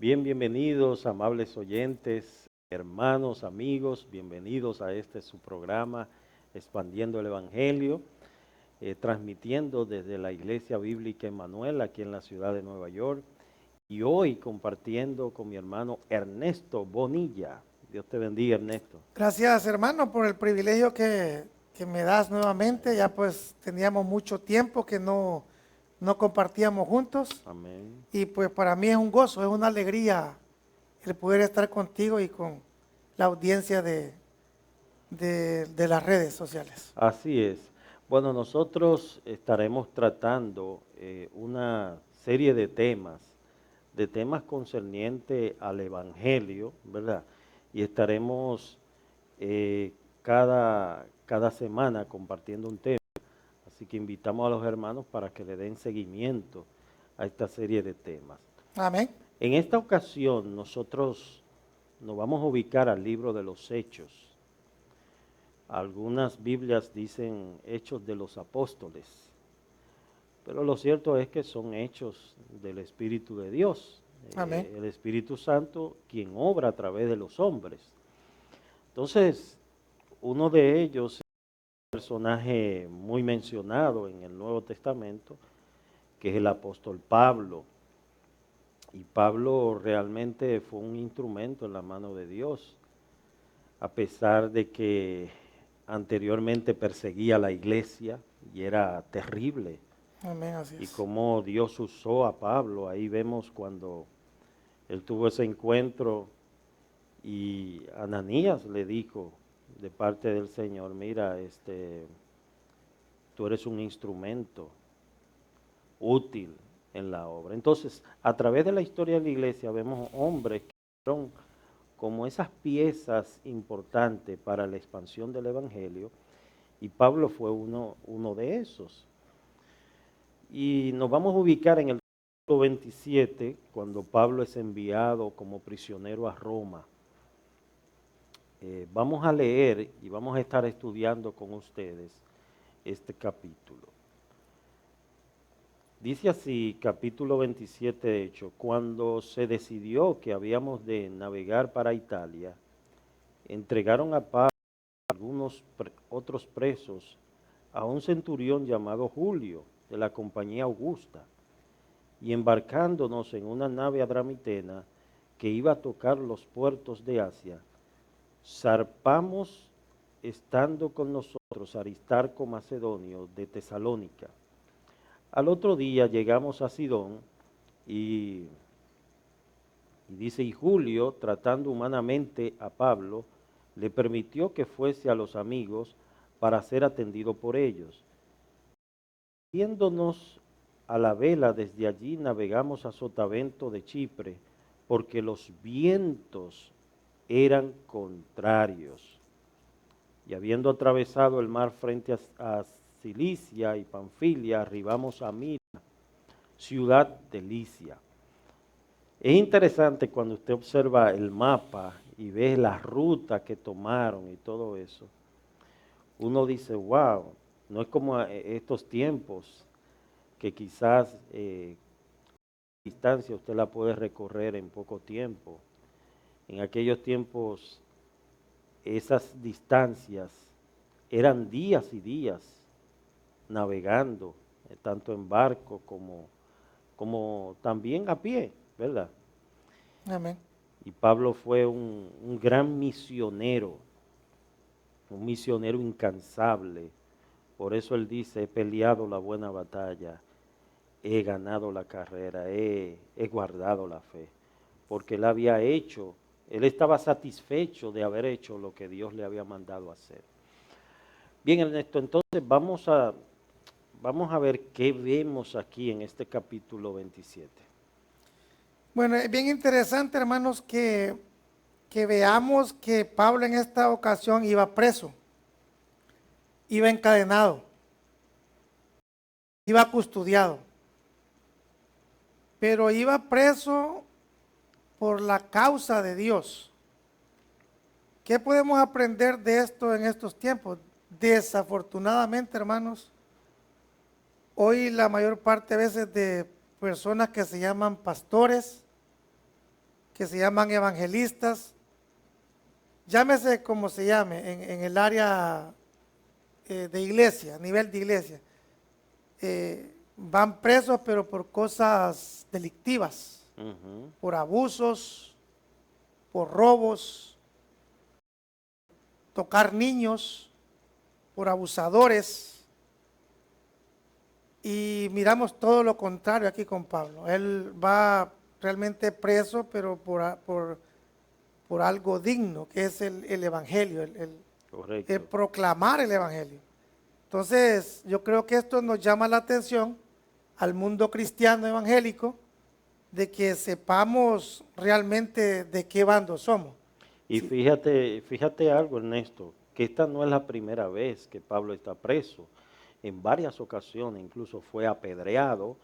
Bienvenidos, amables oyentes, hermanos, amigos, bienvenidos a este su programa, Expandiendo el Evangelio, transmitiendo desde la Iglesia Bíblica Emmanuel, aquí en la ciudad de Nueva York, y hoy compartiendo con mi hermano Ernesto Bonilla. Dios te bendiga, Ernesto. Gracias, hermano, por el privilegio que me das nuevamente. Ya pues teníamos mucho tiempo que no compartíamos juntos Amén. y pues para mí es un gozo, es una alegría el poder estar contigo y con la audiencia de las redes sociales. Así es. Bueno, nosotros estaremos tratando una serie de temas concernientes al Evangelio, ¿verdad? Y estaremos cada semana compartiendo un tema. Así que invitamos a los hermanos para que le den seguimiento a esta serie de temas. Amén. En esta ocasión nosotros nos vamos a ubicar al libro de los Hechos. Algunas Biblias dicen Hechos de los Apóstoles, pero lo cierto es que son hechos del Espíritu de Dios, Amén. el Espíritu Santo quien obra a través de los hombres. Entonces, uno de ellos es un personaje muy mencionado en el Nuevo Testamento, que es el apóstol Pablo. Y Pablo realmente fue un instrumento en la mano de Dios, a pesar de que anteriormente perseguía a la iglesia y era terrible. Amén, así Y es. cómo Dios usó a Pablo, ahí vemos cuando él tuvo ese encuentro y Ananías le dijo de parte del Señor, mira, tú eres un instrumento útil en la obra. Entonces, a través de la historia de la iglesia vemos hombres que fueron como esas piezas importantes para la expansión del Evangelio, y Pablo fue uno de esos. Y nos vamos a ubicar en el capítulo 27, cuando Pablo es enviado como prisionero a Roma. Vamos a leer y vamos a estar estudiando con ustedes este capítulo. Dice así, capítulo 27 de Hechos: cuando se decidió que habíamos de navegar para Italia, entregaron a Pablo y algunos otros presos a un centurión llamado Julio, de la compañía Augusta, y embarcándonos en una nave adramitena que iba a tocar los puertos de Asia, zarpamos estando con nosotros Aristarco Macedonio de Tesalónica. Al otro día llegamos a Sidón y dice, y Julio, tratando humanamente a Pablo, le permitió que fuese a los amigos para ser atendido por ellos. Viéndonos a la vela desde allí navegamos a Sotavento de Chipre, porque los vientos eran contrarios. Y habiendo atravesado el mar frente a Cilicia y Panfilia, arribamos a Mira, ciudad de Licia. Es interesante cuando usted observa el mapa y ve la ruta que tomaron y todo eso. Uno dice, wow, no es como estos tiempos que quizás distancia usted la puede recorrer en poco tiempo. En aquellos tiempos esas distancias eran días y días navegando, tanto en barco como también a pie, ¿verdad? Amén. Y Pablo fue un gran misionero, un misionero incansable. Por eso él dice, he peleado la buena batalla, he ganado la carrera, he guardado la fe. Porque él había hecho, él estaba satisfecho de haber hecho lo que Dios le había mandado hacer. Bien, Ernesto, entonces vamos a ver qué vemos aquí en este capítulo 27. Bueno, es bien interesante, hermanos, que veamos que Pablo en esta ocasión iba preso, iba encadenado, iba custodiado, pero iba preso por la causa de Dios. ¿Qué podemos aprender de esto en estos tiempos? Desafortunadamente, hermanos, hoy la mayor parte a veces de personas que se llaman pastores que se llaman evangelistas, llámese como se llame, en el área de iglesia, a nivel de iglesia, van presos pero por cosas delictivas, Ujú. por abusos, por robos, tocar niños, por abusadores. Y miramos todo lo contrario aquí con Pablo. Él va realmente preso, pero por algo digno, que es el Evangelio, el Correcto. proclamar el Evangelio. Entonces, yo creo que esto nos llama la atención al mundo cristiano evangélico, de que sepamos realmente de qué bando somos. Y Sí, fíjate algo, Ernesto, que esta no es la primera vez que Pablo está preso. En varias ocasiones incluso fue apedreado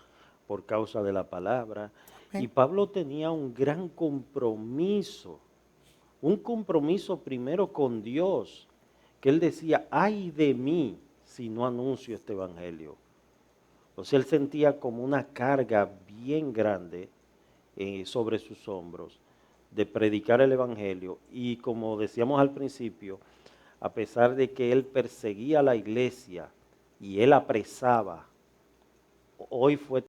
por causa de la palabra. Y amén. Pablo tenía un gran compromiso, un compromiso primero con Dios, que él decía, ay de mí si no anuncio este evangelio. O sea, él sentía como una carga bien grande sobre sus hombros de predicar el evangelio. Y como decíamos al principio, a pesar de que él perseguía a la iglesia y él apresaba, hoy fue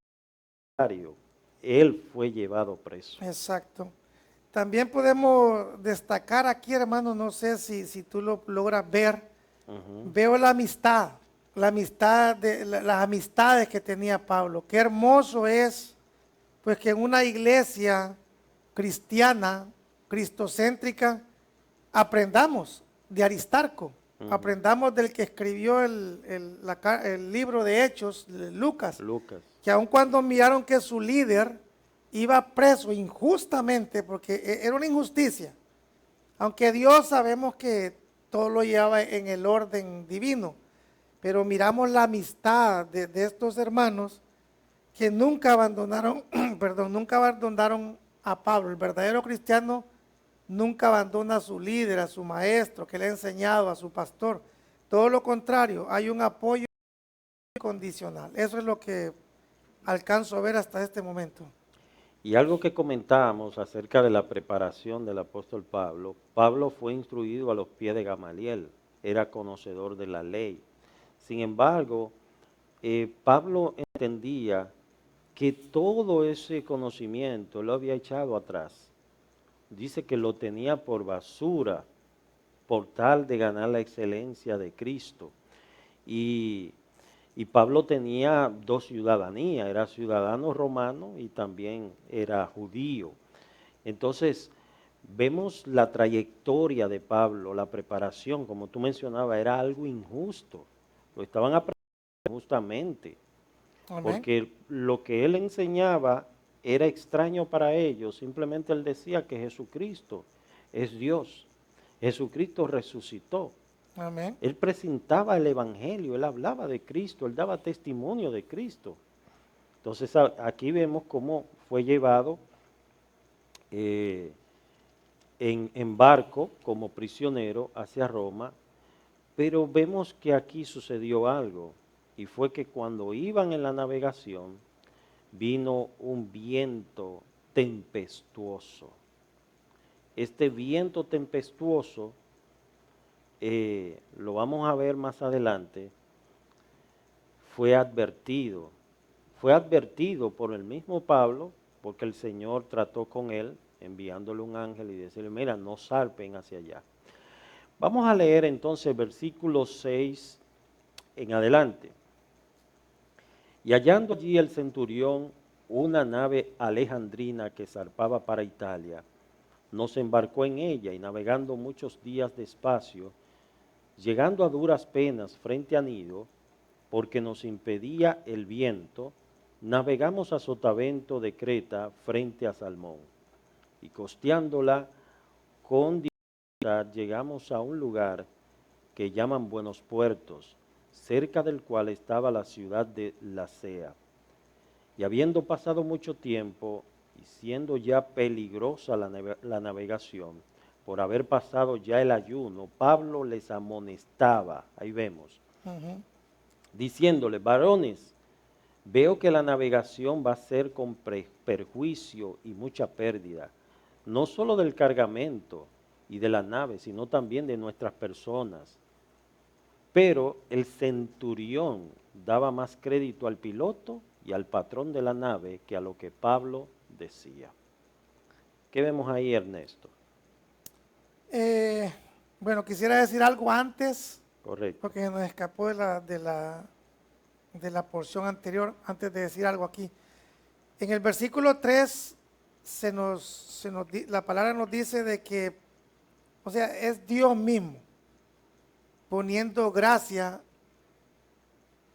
necesario, él fue llevado preso. Exacto. También podemos destacar aquí, hermano, no sé si tú lo logras ver, Ujú. veo la amistad las amistades que tenía Pablo. Qué hermoso es, pues que en una iglesia cristiana, cristocéntrica, aprendamos de Aristarco, Ujú. aprendamos del que escribió el libro de Hechos, de Lucas, Lucas. que aun cuando miraron que su líder iba preso injustamente, porque era una injusticia, aunque Dios sabemos que todo lo lleva en el orden divino, pero miramos la amistad de estos hermanos que nunca abandonaron, perdón, nunca abandonaron a Pablo. El verdadero cristiano nunca abandona a su líder, a su maestro que le ha enseñado, a su pastor. Todo lo contrario, hay un apoyo incondicional. Eso es lo que alcanzo a ver hasta este momento. Y algo que comentábamos acerca de la preparación del apóstol Pablo, Pablo fue instruido a los pies de Gamaliel, era conocedor de la ley. Sin embargo, Pablo entendía que todo ese conocimiento lo había echado atrás. Dice que lo tenía por basura, por tal de ganar la excelencia de Cristo. Y, y Pablo tenía dos ciudadanías, era ciudadano romano y también era judío. Entonces, vemos la trayectoria de Pablo, la preparación, como tú mencionabas, era algo injusto. Lo estaban aprendiendo justamente, Amén. porque lo que él enseñaba era extraño para ellos. Simplemente él decía que Jesucristo es Dios. Jesucristo resucitó. Amén. Él presentaba el Evangelio, él hablaba de Cristo, él daba testimonio de Cristo. Entonces aquí vemos cómo fue llevado eh, en barco como prisionero hacia Roma, pero vemos que aquí sucedió algo, y fue que cuando iban en la navegación vino un viento tempestuoso. Este viento tempestuoso, lo vamos a ver más adelante, fue advertido por el mismo Pablo, porque el Señor trató con él, enviándole un ángel y decirle, mira, no zarpen hacia allá. Vamos a leer entonces versículo 6 en adelante. Y hallando allí el centurión una nave alejandrina que zarpaba para Italia, nos embarcó en ella y navegando muchos días despacio, llegando a duras penas frente a Nido, porque nos impedía el viento, navegamos a Sotavento de Creta frente a Salmón, y costeándola con dificultad llegamos a un lugar que llaman Buenos Puertos, cerca del cual estaba la ciudad de Lasea. Y habiendo pasado mucho tiempo, y siendo ya peligrosa la navegación, por haber pasado ya el ayuno, Pablo les amonestaba, ahí vemos, Ujú. diciéndole, varones, veo que la navegación va a ser con perjuicio y mucha pérdida, no solo del cargamento y de la nave, sino también de nuestras personas. Pero el centurión daba más crédito al piloto y al patrón de la nave que a lo que Pablo decía. ¿Qué vemos ahí, Ernesto? Bueno, quisiera decir algo antes, Correcto. porque se nos escapó de la porción anterior, antes de decir algo aquí. En el versículo 3, la palabra nos dice de que, o sea, es Dios mismo poniendo gracia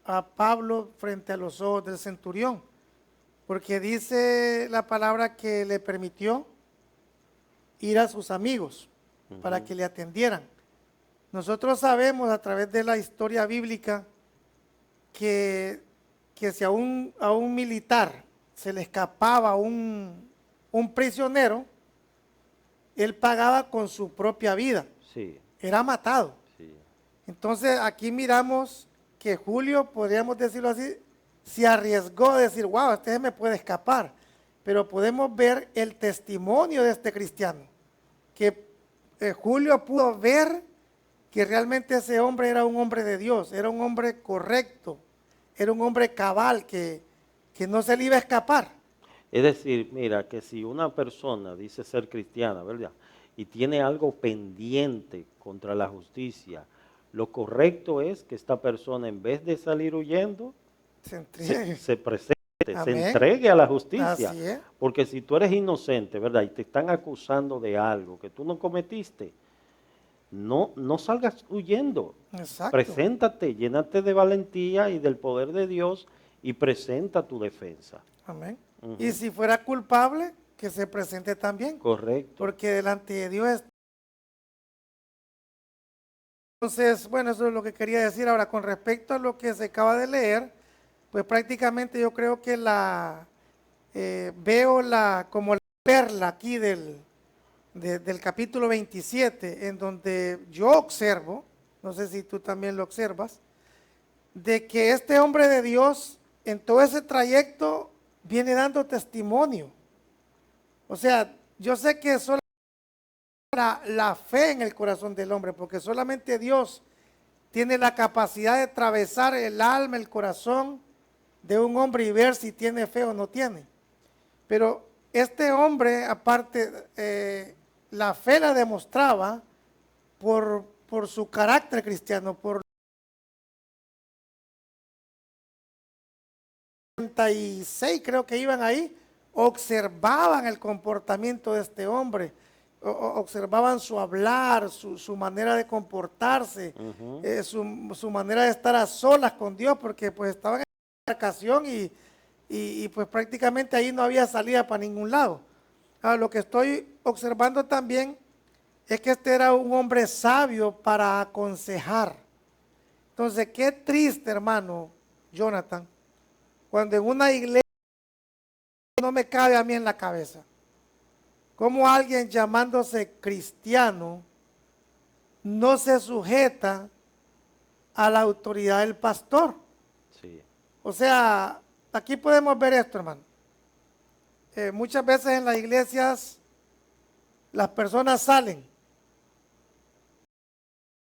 a Pablo frente a los ojos del centurión, porque dice la palabra que le permitió ir a sus amigos para que le atendieran. Nosotros sabemos a través de la historia bíblica que si a un militar se le escapaba un prisionero, él pagaba con su propia vida. Sí, Era matado. sí. Entonces aquí miramos que Julio, podríamos decirlo así, se arriesgó a decir, wow, este se me puede escapar. Pero podemos ver el testimonio de este cristiano, que Julio pudo ver que realmente ese hombre era un hombre de Dios, era un hombre correcto, era un hombre cabal, que no se le iba a escapar. Es decir, mira, que si una persona dice ser cristiana, ¿verdad? Y tiene algo pendiente contra la justicia, lo correcto es que esta persona, en vez de salir huyendo, Se entregue. se presente, se Amén. entregue a la justicia. Así es. Porque si tú eres inocente, ¿verdad? Y te están acusando de algo que tú no cometiste, no salgas huyendo. Exacto. Preséntate, llénate de valentía y del poder de Dios y presenta tu defensa. Amén. Ujú. Y si fuera culpable, que se presente también. Correcto. Porque delante de Dios. Entonces, bueno, eso es lo que quería decir. Ahora, con respecto a lo que se acaba de leer, pues prácticamente yo creo que veo como la perla aquí del capítulo 27, en donde yo observo, no sé si tú también lo observas, de que este hombre de Dios en todo ese trayecto viene dando testimonio. O sea, yo sé que solo la fe en el corazón del hombre, porque solamente Dios tiene la capacidad de atravesar el alma, el corazón de un hombre y ver si tiene fe o no tiene. Pero este hombre, aparte, la fe la demostraba por su carácter cristiano, por 36 creo que iban ahí, observaban el comportamiento de este hombre, observaban su hablar, su manera de comportarse, su manera de estar a solas con Dios, porque pues estaban en la embarcación y pues prácticamente ahí no había salida para ningún lado. Ahora, lo que estoy observando también es que este era un hombre sabio para aconsejar. Entonces, qué triste, hermano Jonathan, cuando en una iglesia no me cabe a mí en la cabeza, como alguien llamándose cristiano no se sujeta a la autoridad del pastor. Sí. O sea, aquí podemos ver esto, hermano. Muchas veces en las iglesias las personas salen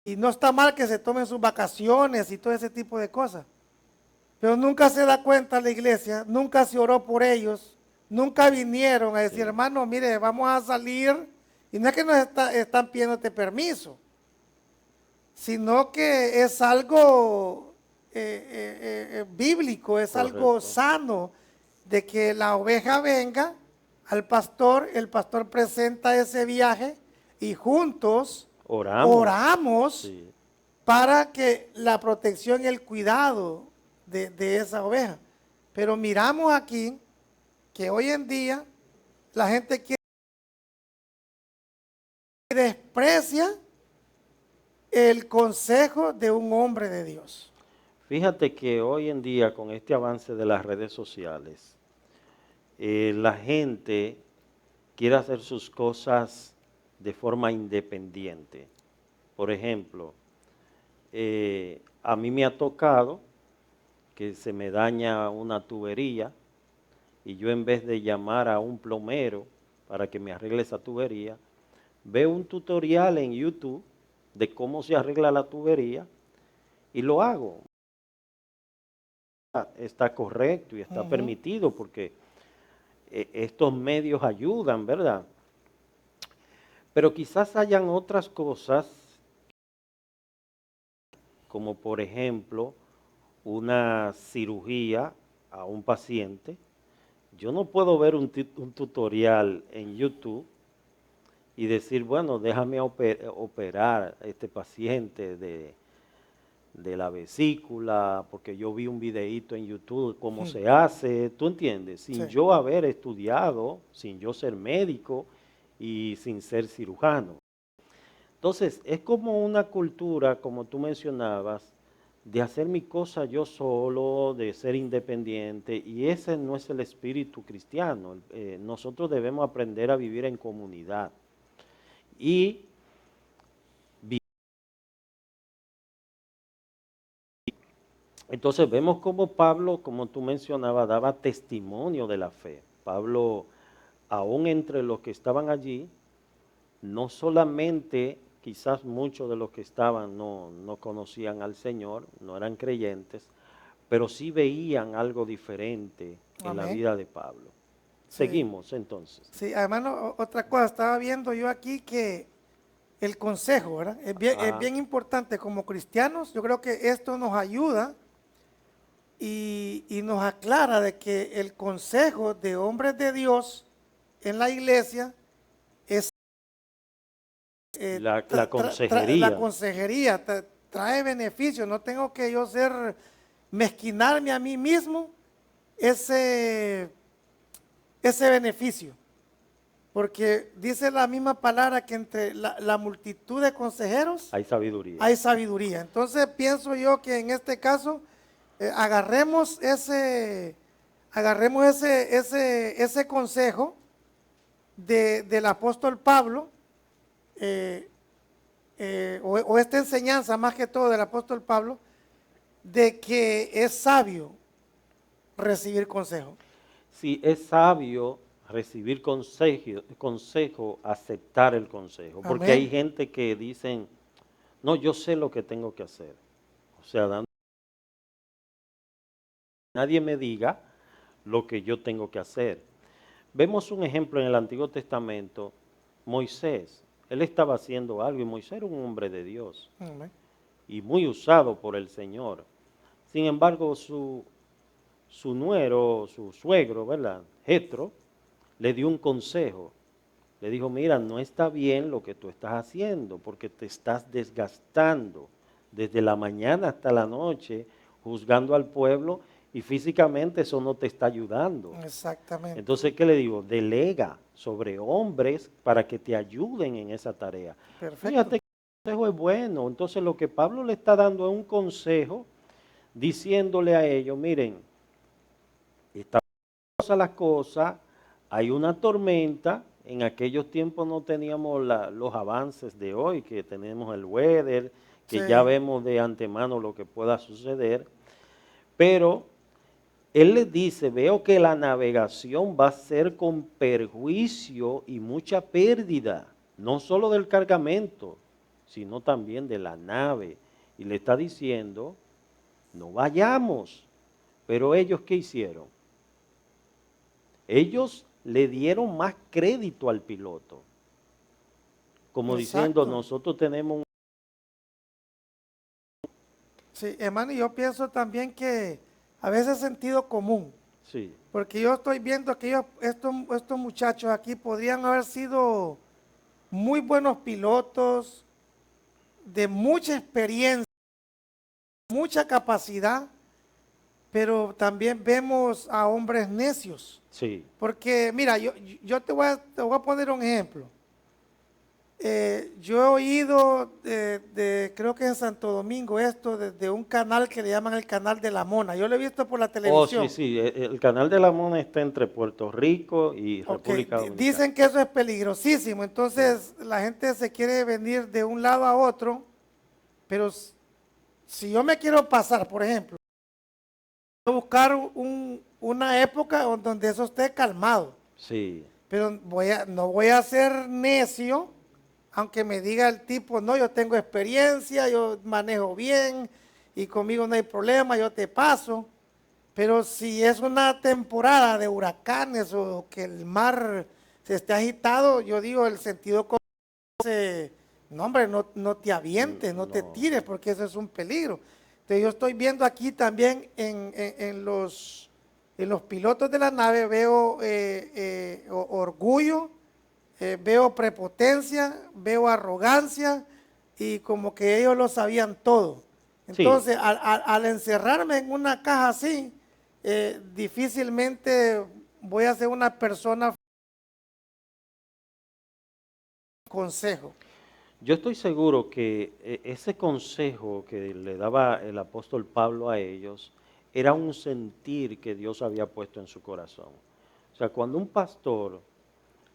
y no está mal que se tomen sus vacaciones y todo ese tipo de cosas, pero nunca se da cuenta la iglesia, nunca se oró por ellos, nunca vinieron a decir, Sí. hermano, mire, vamos a salir, y no es que nos están pidiéndote permiso, sino que es algo bíblico, es algo Correcto. sano, de que la oveja venga al pastor, el pastor presenta ese viaje y juntos oramos Sí. para que la protección y el cuidado de esa oveja. Pero miramos aquí que hoy en día la gente desprecia el consejo de un hombre de Dios. Fíjate que hoy en día, con este avance de las redes sociales, la gente quiere hacer sus cosas de forma independiente. Por ejemplo, a mí me ha tocado que se me daña una tubería y yo, en vez de llamar a un plomero para que me arregle esa tubería. Veo un tutorial en YouTube de cómo se arregla la tubería y lo hago. Está correcto y está permitido porque estos medios ayudan, ¿verdad? Pero quizás hayan otras cosas, como por ejemplo una cirugía a un paciente. Yo no puedo ver un tutorial en YouTube y decir, bueno, déjame operar a este paciente de la vesícula, porque yo vi un videíto en YouTube cómo se hace, ¿tú entiendes? Sin Sí. yo haber estudiado, sin yo ser médico y sin ser cirujano. Entonces, es como una cultura, como tú mencionabas, de hacer mi cosa yo solo, de ser independiente, y ese no es el espíritu cristiano. Nosotros debemos aprender a vivir en comunidad. Y entonces vemos cómo Pablo, como tú mencionabas, daba testimonio de la fe. Pablo, aún entre los que estaban allí, no solamente quizás muchos de los que estaban no conocían al Señor, no eran creyentes, pero sí veían algo diferente en la Amén. vida de Pablo. Sí. Seguimos entonces. Sí, además otra cosa, estaba viendo yo aquí que el consejo, ¿verdad? Es Ah, bien importante como cristianos. Yo creo que esto nos ayuda y nos aclara de que el consejo de hombres de Dios en la iglesia es la la consejería. consejería, trae beneficios. No tengo que yo mezquinarme a mí mismo ese, ese beneficio. Porque dice la misma palabra que entre la multitud de consejeros Hay sabiduría. hay sabiduría. Entonces pienso yo que en este caso agarremos ese consejo del apóstol Pablo, eh, o esta enseñanza más que todo del apóstol Pablo, de que es sabio recibir consejo. Si es sabio recibir consejo, aceptar el consejo, porque hay Amén. gente que dicen, no, yo sé lo que tengo que hacer. O sea, nadie me diga lo que yo tengo que hacer. Vemos un ejemplo en el Antiguo Testamento, Moisés. Él estaba haciendo algo y Moisés era un hombre de Dios Amén. y muy usado por el Señor. Sin embargo, su nuero, su suegro, ¿verdad? Jetro, le dio un consejo. Le dijo, mira, no está bien lo que tú estás haciendo porque te estás desgastando desde la mañana hasta la noche juzgando al pueblo y físicamente eso no te está ayudando. Exactamente. Entonces, ¿qué le digo? Delega sobre hombres para que te ayuden en esa tarea. Perfecto. Fíjate que el consejo es bueno. Entonces, lo que Pablo le está dando es un consejo diciéndole a ellos, miren, están las cosas, hay una tormenta, en aquellos tiempos no teníamos los avances de hoy, que tenemos el weather, Sí, que ya vemos de antemano lo que pueda suceder, pero él les dice, veo que la navegación va a ser con perjuicio y mucha pérdida, no solo del cargamento, sino también de la nave. Y le está diciendo, no vayamos. Pero ellos, ¿qué hicieron? Ellos le dieron más crédito al piloto, como diciendo, exacto. nosotros tenemos un... Sí, hermano, y yo pienso también que a veces es sentido común, Sí, porque yo estoy viendo que estos muchachos aquí podrían haber sido muy buenos pilotos, de mucha experiencia, mucha capacidad, pero también vemos a hombres necios. sí, Porque, mira, yo te voy a poner un ejemplo. Yo he oído creo que en Santo Domingo esto, de un canal que le llaman el canal de la Mona. Yo lo he visto por la oh, sí, televisión. sí, el canal de la Mona está entre Puerto Rico y Ok, República Dominicana. dicen que eso es peligrosísimo. Sí, Entonces la gente se quiere venir de un lado a otro, pero si yo me quiero pasar, por ejemplo, voy a buscar una época donde eso esté calmado. sí, pero no voy a ser necio, aunque me diga el tipo, no, yo tengo experiencia, yo manejo bien y conmigo no hay problema, yo te paso. Pero si es una temporada de huracanes o que el mar se esté agitado, yo digo, el sentido común dice, no hombre, no te avientes, no te No. tires, porque eso es un peligro. Entonces yo estoy viendo aquí también en los pilotos de la nave, veo orgullo, veo prepotencia, veo arrogancia y como que ellos lo sabían todo. Sí, Entonces, al encerrarme en una caja así, difícilmente voy a ser una persona consejo. yo estoy seguro que ese consejo que le daba el apóstol Pablo a ellos era un sentir que Dios había puesto en su corazón. O sea, cuando un pastor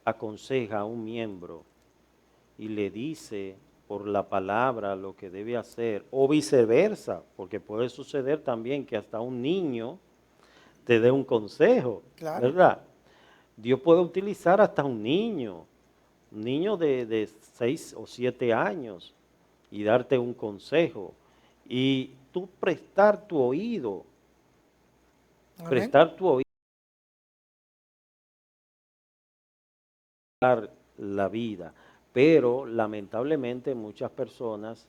aconseja a un miembro y le dice por la palabra lo que debe hacer, o viceversa, porque puede suceder también que hasta un niño te dé un consejo, Claro. ¿verdad? Dios puede utilizar hasta un niño de 6 o 7 años, y darte un consejo. Y tú Amén. prestar tu oído a la vida. Pero lamentablemente muchas personas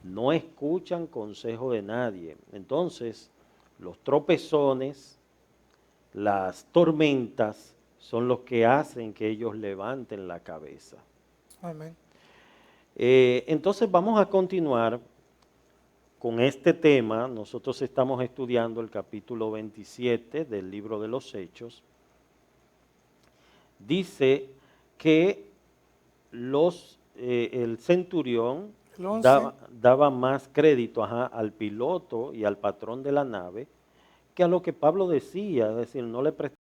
no escuchan consejo de nadie. Entonces, los tropezones, las tormentas, son los que hacen que ellos levanten la cabeza. Amén. Entonces vamos a continuar con este tema. Nosotros estamos estudiando el capítulo 27 del libro de los Hechos. Dice que el centurión El 11. daba más crédito al piloto y al patrón de la nave que a lo que Pablo decía, es decir, no le prestaba,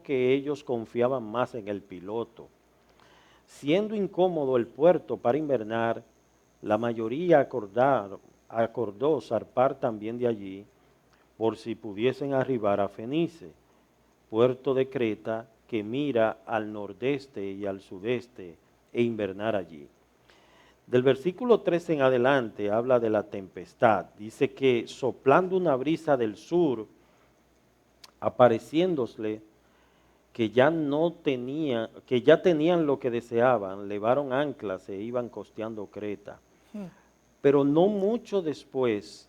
que ellos confiaban más en el piloto. Siendo incómodo el puerto para invernar, la mayoría acordó zarpar también de allí por si pudiesen arribar a Fenice, puerto de Creta que mira al nordeste y al sudeste, e invernar allí. Del versículo 13 en adelante habla de la tempestad. Dice que soplando una brisa del sur, apareciéndosle que ya tenían lo que deseaban, levaron anclas e iban costeando Creta. Pero no mucho después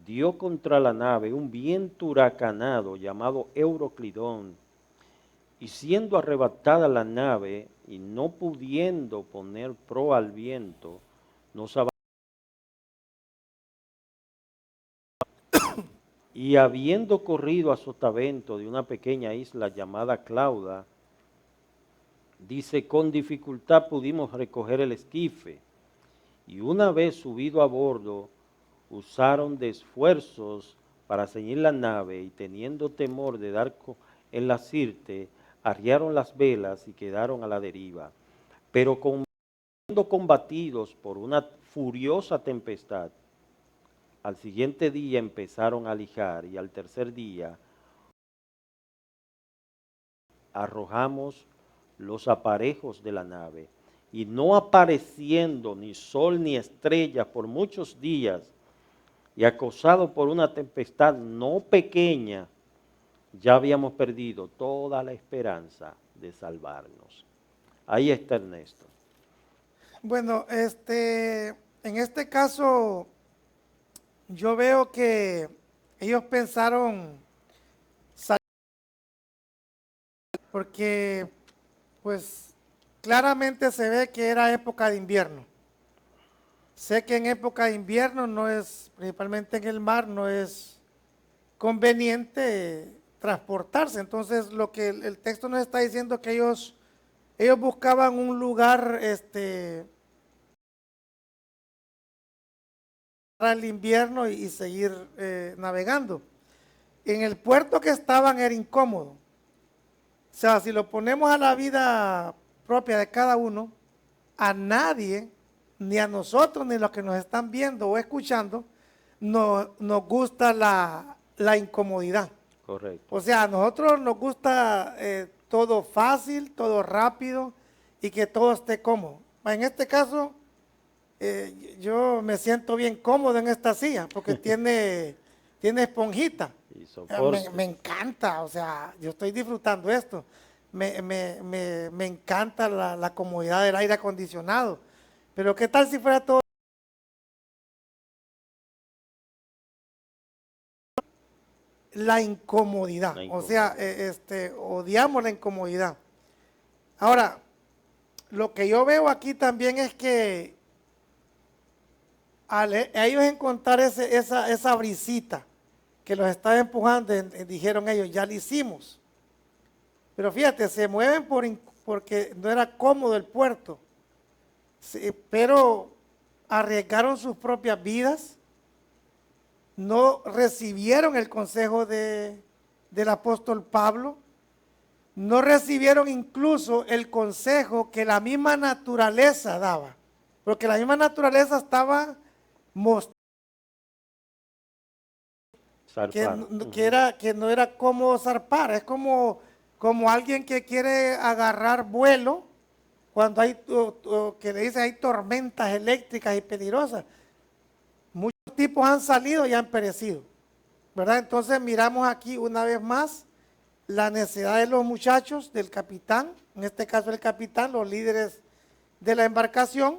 dio contra la nave un viento huracanado llamado Euroclidón, y siendo arrebatada la nave y no pudiendo poner proa al viento, nos abandonó. Y habiendo corrido a sotavento de una pequeña isla llamada Clauda, dice, con dificultad pudimos recoger el esquife, y una vez subido a bordo, usaron de esfuerzos para ceñir la nave, y teniendo temor de dar en la sirte, arriaron las velas y quedaron a la deriva. Pero siendo combatidos por una furiosa tempestad, al siguiente día empezaron a lijar, y al tercer día arrojamos los aparejos de la nave, y no apareciendo ni sol ni estrellas por muchos días, y acosado por una tempestad no pequeña, ya habíamos perdido toda la esperanza de salvarnos. Ahí está Ernesto. Bueno, en este caso, yo veo que ellos pensaron porque, pues, claramente se ve que era época de invierno. Sé que en época de invierno no es, principalmente en el mar, no es conveniente transportarse. Entonces, lo que el texto nos está diciendo es que ellos buscaban un lugar, para el invierno y seguir navegando. En el puerto que estaban era incómodo. O sea, si lo ponemos a la vida propia de cada uno, a nadie, ni a nosotros, ni a los que nos están viendo o escuchando, nos gusta la incomodidad. Correcto. O sea, a nosotros nos gusta todo fácil, todo rápido y que todo esté cómodo. En este caso, yo me siento bien cómodo en esta silla porque tiene esponjita. Y Me soporte. encanta, o sea, yo estoy disfrutando esto. Me encanta la comodidad del aire acondicionado. Pero ¿qué tal si fuera todo la incomodidad? La O sea, incomodidad. odiamos la incomodidad. Ahora, lo que yo veo aquí también es que a ellos encontrar esa brisita que los estaba empujando, dijeron ellos, ya lo hicimos. Pero fíjate, se mueven porque no era cómodo el puerto. Sí, pero arriesgaron sus propias vidas, no recibieron el consejo del apóstol Pablo, no recibieron incluso el consejo que la misma naturaleza daba, porque la misma naturaleza estaba mostrando Zarparon. que no era cómodo zarpar, es como alguien que quiere agarrar vuelo cuando hay, que le dicen hay tormentas eléctricas y peligrosas. Muchos tipos han salido y han perecido, ¿verdad? Entonces miramos aquí una vez más la necesidad de los muchachos, del capitán, en este caso el capitán, los líderes de la embarcación.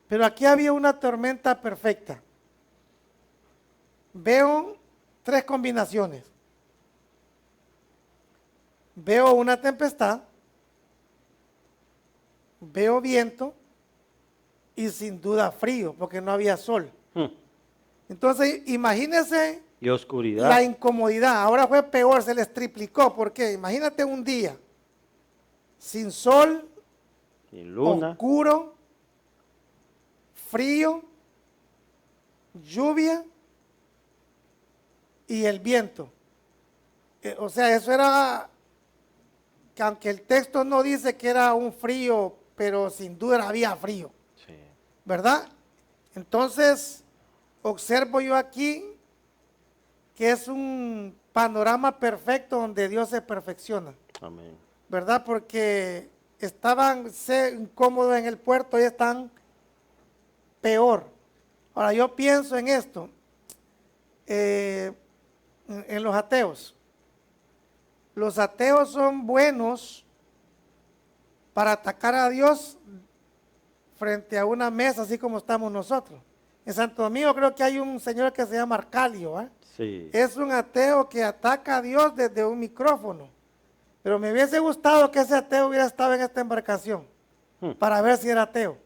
Pero aquí había una tormenta perfecta. Veo tres combinaciones. Veo una tempestad, veo viento y sin duda frío, porque no había sol. Entonces, imagínense Y oscuridad. la incomodidad. Ahora fue peor, se les triplicó. ¿Por qué? Imagínate un día sin sol, Sin luna. oscuro, frío, lluvia y el viento. O sea, eso era, que aunque el texto no dice que era un frío, pero sin duda había frío, Sí. ¿verdad? Entonces, observo yo aquí que es un panorama perfecto donde Dios se perfecciona, Amén. ¿verdad? Porque estaban incómodos en el puerto y están peor. Ahora yo pienso en esto, en los ateos. Los ateos son buenos para atacar a Dios frente a una mesa, así como estamos nosotros. En Santo Domingo creo que hay un señor que se llama Arcalio, ¿eh? Sí. Es un ateo que ataca a Dios desde un micrófono. Pero me hubiese gustado que ese ateo hubiera estado en esta embarcación para ver si era ateo.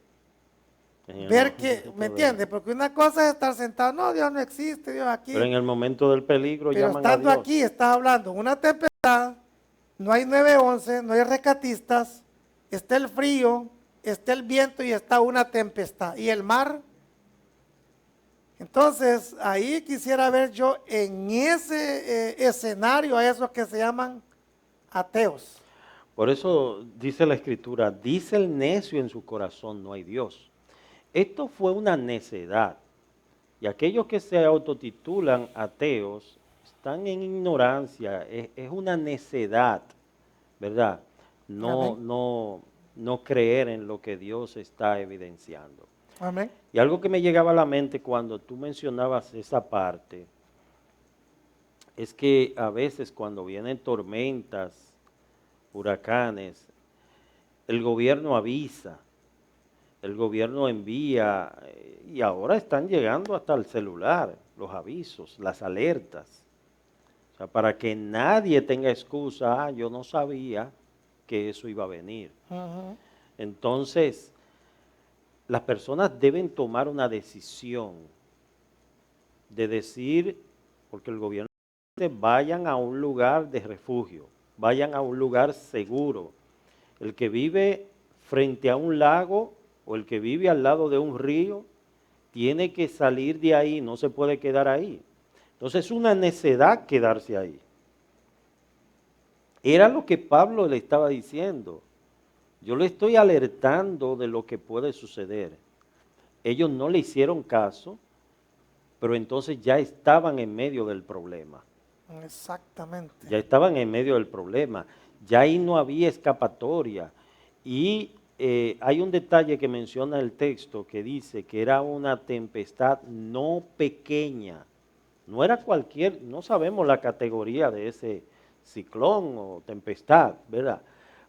Ver que, ¿me entiendes? Porque una cosa es estar sentado, no, Dios no existe, Dios aquí. Pero en el momento del peligro Pero llaman a estando Dios. aquí, estás hablando una tempestad, no hay 911, no hay rescatistas, está el frío, está el viento y está una tempestad. ¿Y el mar? Entonces, ahí quisiera ver yo en ese escenario a esos que se llaman ateos. Por eso dice la Escritura, dice el necio en su corazón, no hay Dios. Esto fue una necedad. Y aquellos que se autotitulan ateos están en ignorancia, es una necedad, ¿verdad? No, Amén. no creer en lo que Dios está evidenciando. Amén. Y algo que me llegaba a la mente cuando tú mencionabas esa parte, es que a veces cuando vienen tormentas, huracanes, el gobierno avisa, el gobierno envía, y ahora están llegando hasta el celular, los avisos, las alertas. O sea, para que nadie tenga excusa, yo no sabía que eso iba a venir. Ujú. Entonces, las personas deben tomar una decisión de decir, porque el gobierno dice, vayan a un lugar de refugio, vayan a un lugar seguro. El que vive frente a un lago o el que vive al lado de un río, tiene que salir de ahí, no se puede quedar ahí. Entonces es una necedad quedarse ahí. Era lo que Pablo le estaba diciendo. Yo le estoy alertando de lo que puede suceder. Ellos no le hicieron caso, pero entonces ya estaban en medio del problema. Exactamente. Ya estaban en medio del problema, ya ahí no había escapatoria. Y hay un detalle que menciona el texto que dice que era una tempestad no pequeña, no era cualquier, no sabemos la categoría de ese ciclón o tempestad, ¿verdad?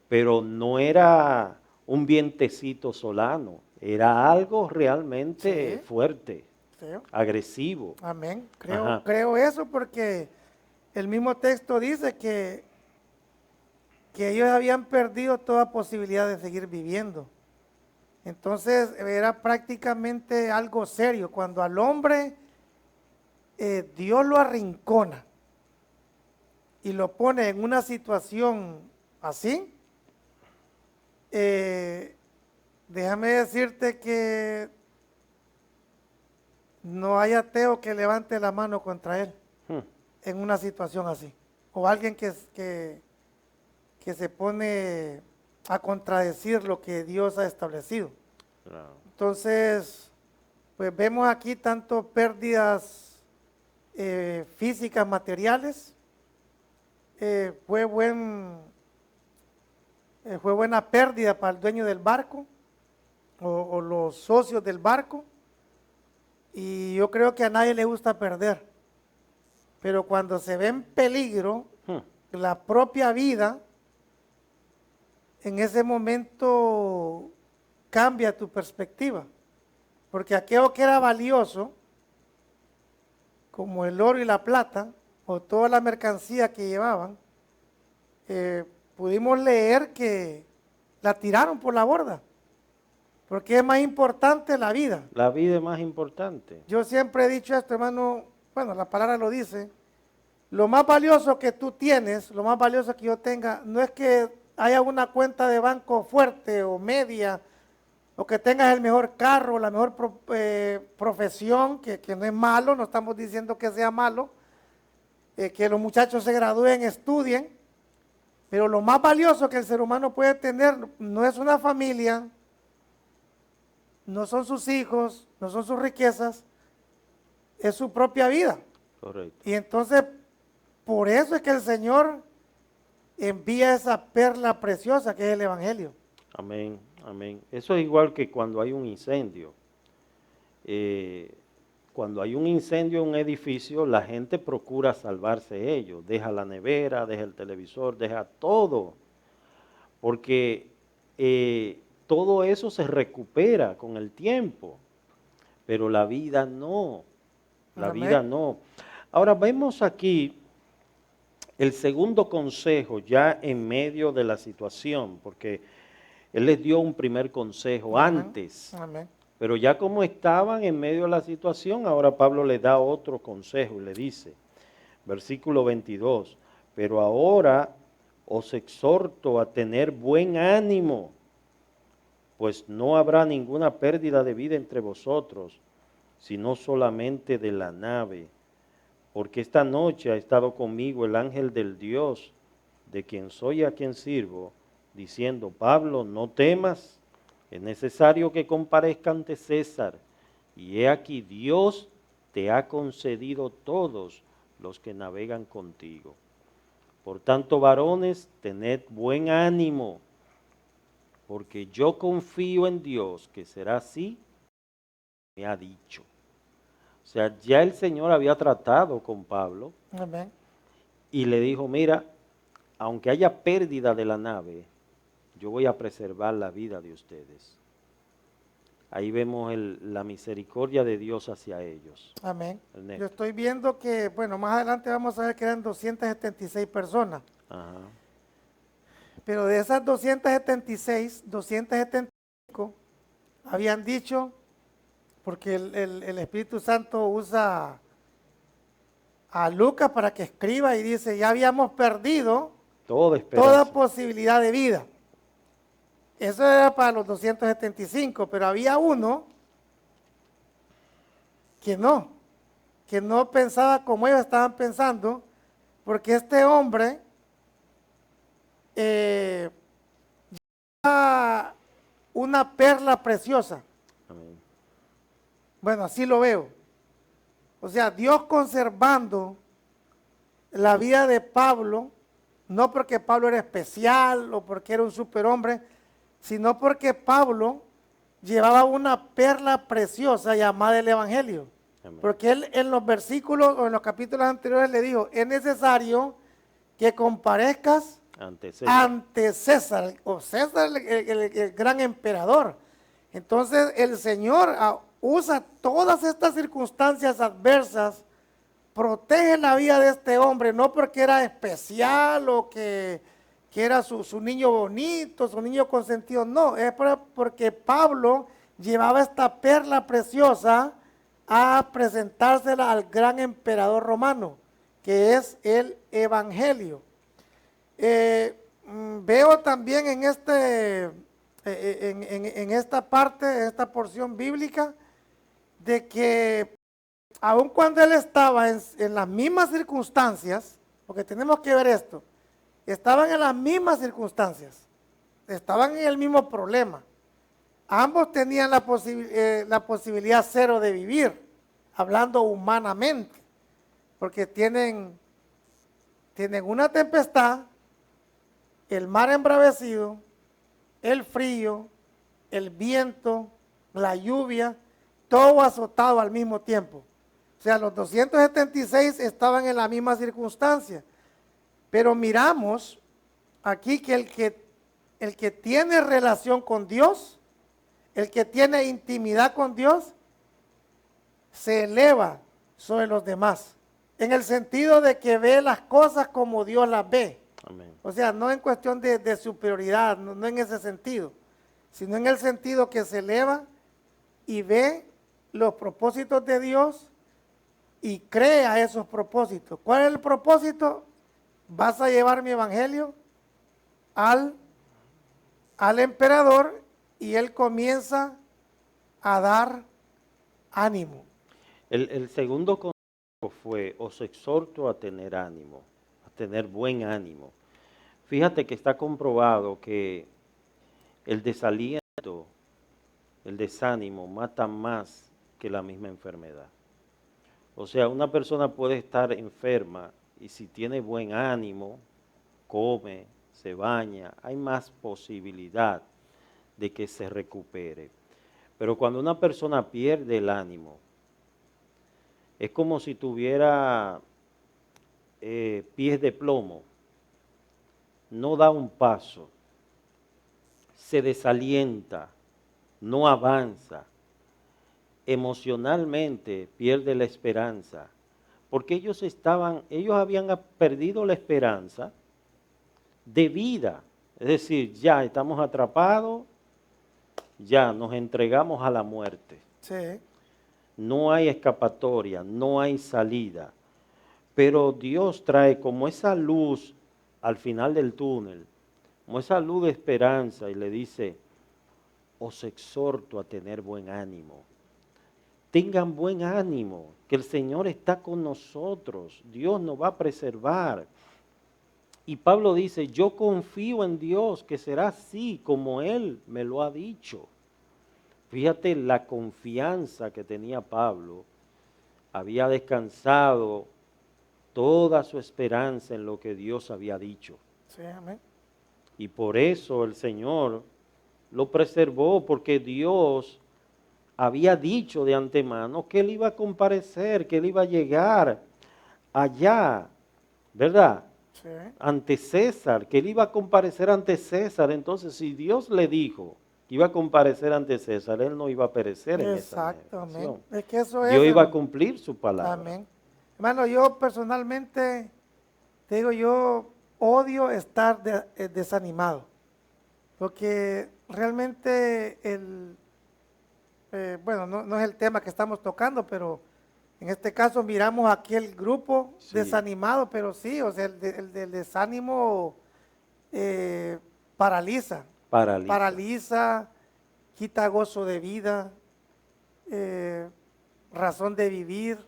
Pero no era un vientecito solano, era algo realmente Sí, fuerte, sí. agresivo. Amén. Ajá. Creo eso porque el mismo texto dice que ellos habían perdido toda posibilidad de seguir viviendo. Entonces era prácticamente algo serio. Cuando al hombre Dios lo arrincona y lo pone en una situación así, eh, déjame decirte que no hay ateo que levante la mano contra él Hmm, en una situación así. O alguien que se pone a contradecir lo que Dios ha establecido. claro. Entonces, pues vemos aquí tanto pérdidas físicas, materiales. eh, fue, buen, fue buena pérdida para el dueño del barco o los socios del barco. Y yo creo que a nadie le gusta perder. Pero cuando se ve en peligro Hmm, la propia vida, en ese momento cambia tu perspectiva. Porque aquello que era valioso, como el oro y la plata, o toda la mercancía que llevaban, pudimos leer que la tiraron por la borda, porque es más importante la vida. La vida es más importante. Yo siempre he dicho esto, hermano, bueno, la palabra lo dice, lo más valioso que tú tienes, lo más valioso que yo tenga, no es que haya una cuenta de banco fuerte o media, o que tengas el mejor carro, la mejor profesión, que no es malo, no estamos diciendo que sea malo, que los muchachos se gradúen, estudien, pero lo más valioso que el ser humano puede tener no es una familia, no son sus hijos, no son sus riquezas, es su propia vida. Correcto. Y entonces, por eso es que el Señor envía esa perla preciosa que es el Evangelio. Amén, amén. Eso es igual que cuando hay un incendio. Eh, Cuando hay un incendio en un edificio, la gente procura salvarse ellos. Deja la nevera, deja el televisor, deja todo. Porque todo eso se recupera con el tiempo. Pero la vida no. La vida Amén. no. Ahora vemos aquí el segundo consejo ya en medio de la situación, porque él les dio un primer consejo Amén. antes, Amén. pero ya como estaban en medio de la situación, ahora Pablo les da otro consejo y le dice, versículo 22, pero ahora os exhorto a tener buen ánimo, pues no habrá ninguna pérdida de vida entre vosotros, sino solamente de la nave, porque esta noche ha estado conmigo el ángel del Dios, de quien soy y a quien sirvo, diciendo, Pablo, no temas, es necesario que comparezca ante César, y he aquí Dios te ha concedido todos los que navegan contigo. Por tanto, varones, tened buen ánimo, porque yo confío en Dios que será así, me ha dicho. O sea, ya el Señor había tratado con Pablo Amén. y le dijo, mira, aunque haya pérdida de la nave, yo voy a preservar la vida de ustedes. Ahí vemos la misericordia de Dios hacia ellos. Amén. Yo Ernesto. estoy viendo que, bueno, más adelante vamos a ver que eran 276 personas, Ajá. pero de esas 276, 275 habían dicho, porque el Espíritu Santo usa a Lucas para que escriba y dice, ya habíamos perdido Toda toda esperanza. posibilidad de vida. Eso era para los 275, pero había uno que no pensaba como ellos estaban pensando, porque este hombre era una perla preciosa. Amén. Bueno, así lo veo. O sea, Dios conservando la vida de Pablo, no porque Pablo era especial o porque era un superhombre, sino porque Pablo llevaba una perla preciosa llamada el Evangelio. Amén. Porque él en los versículos o en los capítulos anteriores le dijo, es necesario que comparezcas Ante César. ante César, o César el gran emperador. Entonces el Señor usa todas estas circunstancias adversas, protege la vida de este hombre, no porque era especial o que era su niño bonito, su niño consentido, no, es porque Pablo llevaba esta perla preciosa a presentársela al gran emperador romano, que es el Evangelio. Veo también en esta parte, en esta porción bíblica, de que aun cuando él estaba en las mismas circunstancias, porque tenemos que ver esto, estaban en las mismas circunstancias, estaban en el mismo problema. Ambos tenían la posibilidad cero de vivir, hablando humanamente, porque tienen una tempestad, el mar embravecido, el frío, el viento, la lluvia, todo azotado al mismo tiempo. O sea, los 276 estaban en la misma circunstancia. Pero miramos aquí que el que tiene relación con Dios, el que tiene intimidad con Dios, se eleva sobre los demás. En el sentido de que ve las cosas como Dios las ve. Amén. O sea, no en cuestión de superioridad, no en ese sentido, sino en el sentido que se eleva y ve los propósitos de Dios y crea esos propósitos. ¿Cuál es el propósito? Vas a llevar mi evangelio al emperador y él comienza a dar ánimo. El segundo consejo fue, os exhorto a tener ánimo, a tener buen ánimo. Fíjate que está comprobado que el desaliento, el desánimo mata más que la misma enfermedad. O sea, una persona puede estar enferma y si tiene buen ánimo, come, se baña, hay más posibilidad de que se recupere. Pero cuando una persona pierde el ánimo, es como si tuviera pies de plomo, no da un paso, se desalienta, no avanza, emocionalmente pierde la esperanza, porque ellos habían perdido la esperanza de vida, es decir, ya estamos atrapados, ya nos entregamos a la muerte. Sí. No hay escapatoria, no hay salida, pero Dios trae como esa luz al final del túnel, como esa luz de esperanza y le dice, os exhorto a tener buen ánimo. Tengan buen ánimo, que el Señor está con nosotros, Dios nos va a preservar. Y Pablo dice, yo confío en Dios que será así como Él me lo ha dicho. Fíjate la confianza que tenía Pablo, había descansado toda su esperanza en lo que Dios había dicho. Sí, amén. Y por eso el Señor lo preservó, porque Dios había dicho de antemano que Él iba a comparecer, que Él iba a llegar allá, ¿verdad? Sí. Ante César, que Él iba a comparecer ante César. Entonces, si Dios le dijo que iba a comparecer ante César, Él no iba a perecer en esa Exactamente. generación. Es que eso es. Dios iba a hermano. cumplir su palabra. Amén. Hermano, yo personalmente, te digo, yo odio estar desanimado, porque realmente bueno, no es el tema que estamos tocando, pero en este caso miramos aquí el grupo Sí. desanimado, pero sí, o sea, el desánimo paraliza. Paraliza, quita gozo de vida, razón de vivir,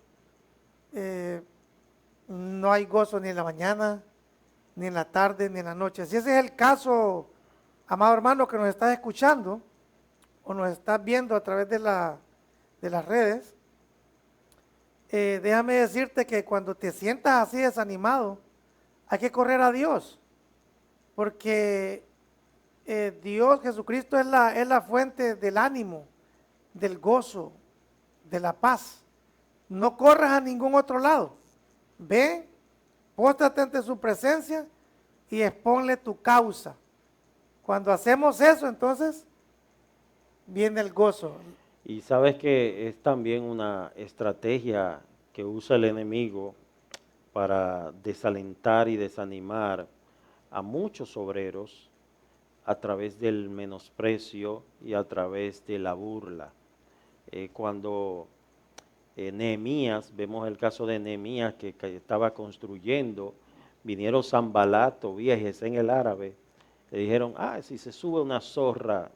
no hay gozo ni en la mañana, ni en la tarde, ni en la noche. Si ese es el caso, amado hermano que nos estás escuchando o nos estás viendo a través de las redes, déjame decirte que cuando te sientas así desanimado, hay que correr a Dios, porque Dios, Jesucristo es la fuente del ánimo, del gozo, de la paz. No corras a ningún otro lado. Ven, póstrate ante su presencia y exponle tu causa. Cuando hacemos eso, entonces viene el gozo. Y sabes que es también una estrategia que usa el enemigo para desalentar y desanimar a muchos obreros a través del menosprecio y a través de la burla. Cuando Nehemías, vemos el caso de Nehemías que estaba construyendo, vinieron Sanbalat, Tobías y Gesén el árabe, le dijeron, si se sube una zorra,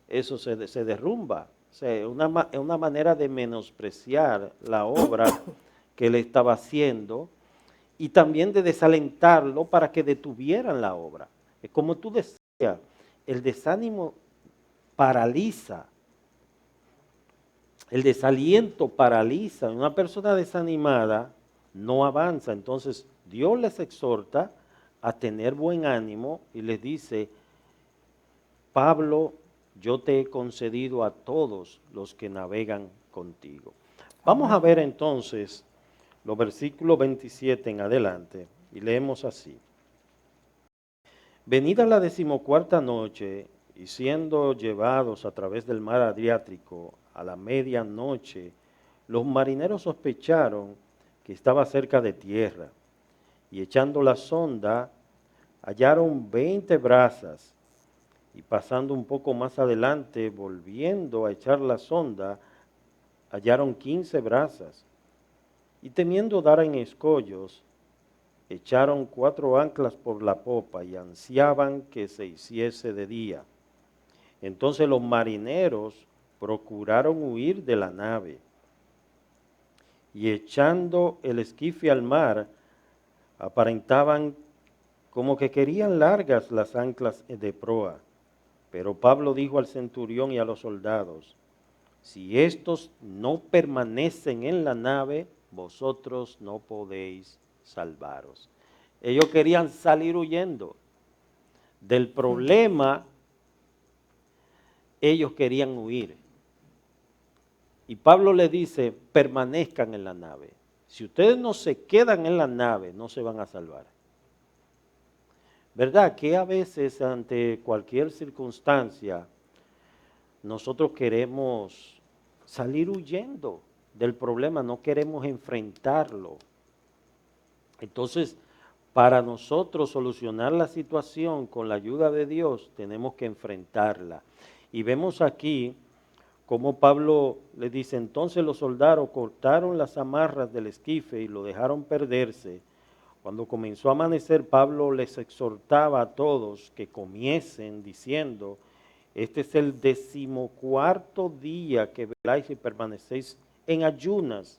eso se derrumba. O sea, es una manera de menospreciar la obra que él estaba haciendo y también de desalentarlo para que detuvieran la obra. Como tú decías, el desánimo paraliza, el desaliento paraliza. Una persona desanimada no avanza. Entonces Dios les exhorta a tener buen ánimo y les dice, Pablo, yo te he concedido a todos los que navegan contigo. Vamos a ver entonces los versículos 27 en adelante y leemos así. Venida la 14ª noche y siendo llevados a través del mar Adriático a la medianoche, los marineros sospecharon que estaba cerca de tierra y echando la sonda hallaron 20 brazas y pasando un poco más adelante, volviendo a echar la sonda, hallaron 15 brazas y temiendo dar en escollos, echaron 4 anclas por la popa y ansiaban que se hiciese de día. Entonces los marineros procuraron huir de la nave y echando el esquife al mar, aparentaban como que querían largas las anclas de proa. Pero Pablo dijo al centurión y a los soldados, si estos no permanecen en la nave, vosotros no podéis salvaros. Ellos querían salir huyendo del problema, ellos querían huir. Y Pablo le dice, permanezcan en la nave. Si ustedes no se quedan en la nave, no se van a salvar. ¿Verdad? Que a veces ante cualquier circunstancia, nosotros queremos salir huyendo del problema, no queremos enfrentarlo. Entonces, para nosotros solucionar la situación con la ayuda de Dios, tenemos que enfrentarla. Y vemos aquí cómo Pablo le dice, entonces los soldados cortaron las amarras del esquife y lo dejaron perderse. Cuando comenzó a amanecer, Pablo les exhortaba a todos que comiesen diciendo, este es el 14º día que veláis y permanecéis en ayunas,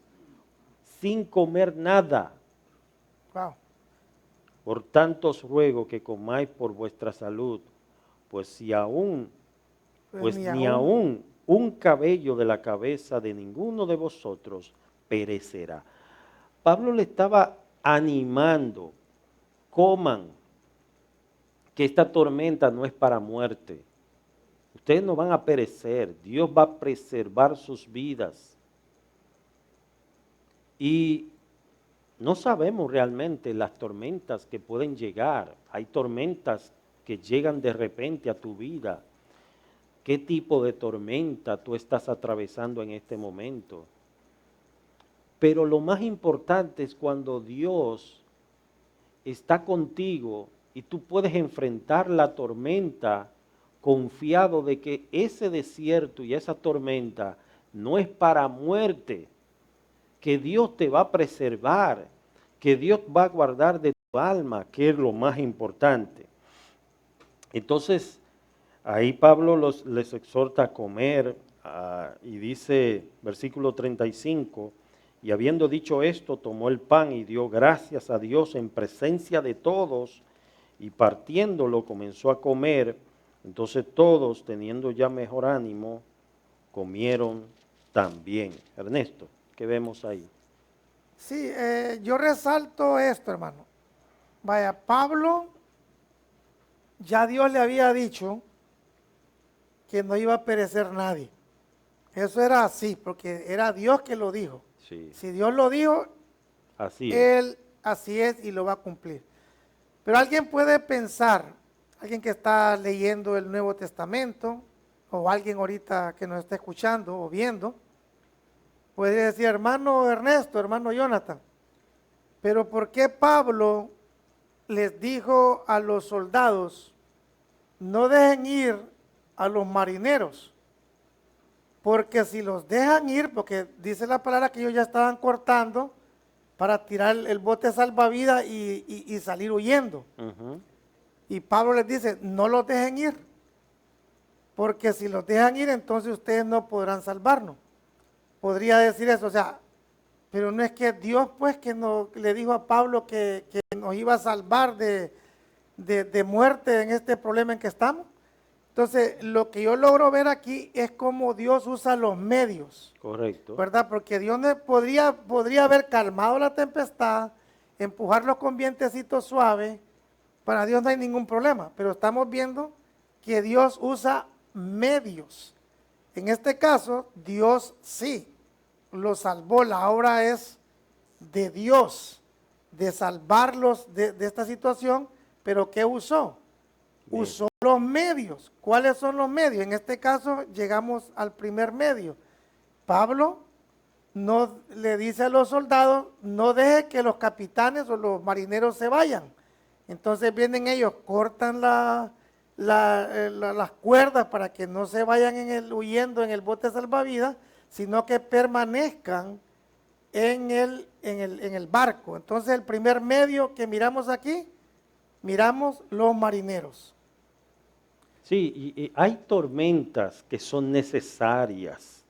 sin comer nada. Wow. Por tanto os ruego que comáis por vuestra salud, pues si aún, pues ni aún un cabello de la cabeza de ninguno de vosotros perecerá. Pablo le estaba animando, coman, que esta tormenta no es para muerte. Ustedes no van a perecer, Dios va a preservar sus vidas. Y no sabemos realmente las tormentas que pueden llegar. Hay tormentas que llegan de repente a tu vida. ¿Qué tipo de tormenta tú estás atravesando en este momento? Pero lo más importante es cuando Dios está contigo y tú puedes enfrentar la tormenta confiado de que ese desierto y esa tormenta no es para muerte, que Dios te va a preservar, que Dios va a guardar de tu alma, que es lo más importante. Entonces, ahí Pablo les exhorta a comer y dice, versículo 35, y habiendo dicho esto, tomó el pan y dio gracias a Dios en presencia de todos, y partiéndolo comenzó a comer. Entonces todos, teniendo ya mejor ánimo, comieron también. Ernesto, ¿qué vemos ahí? Sí, yo resalto esto, hermano. Vaya, Pablo, ya Dios le había dicho que no iba a perecer nadie. Eso era así, porque era Dios que lo dijo. Sí, Si Dios lo dijo, así es. Él así es y lo va a cumplir. Pero alguien puede pensar, alguien que está leyendo el Nuevo Testamento, o alguien ahorita que nos está escuchando o viendo, puede decir, hermano Ernesto, hermano Jonathan, pero ¿por qué Pablo les dijo a los soldados, no dejen ir a los marineros? Porque si los dejan ir, porque dice la palabra que ellos ya estaban cortando para tirar el bote salvavidas y salir huyendo. Ujú. Y Pablo les dice, no los dejen ir, porque si los dejan ir, entonces ustedes no podrán salvarnos. Podría decir eso, o sea, pero no es que Dios pues que no, le dijo a Pablo que nos iba a salvar de muerte en este problema en que estamos. Entonces, lo que yo logro ver aquí es cómo Dios usa los medios, Correcto. ¿verdad? Porque Dios no podría haber calmado la tempestad, empujarlos con vientecito suave. Para Dios no hay ningún problema, pero estamos viendo que Dios usa medios. En este caso, Dios sí los salvó. La obra es de Dios, de salvarlos de esta situación, pero ¿qué usó? Bien. Usó los medios. ¿Cuáles son los medios? En este caso llegamos al primer medio. Pablo no le dice a los soldados, no deje que los capitanes o los marineros se vayan. Entonces vienen ellos, cortan las cuerdas para que no se vayan huyendo en el bote salvavidas, sino que permanezcan en el barco. Entonces el primer medio que miramos aquí, miramos los marineros. Sí, y hay tormentas que son necesarias.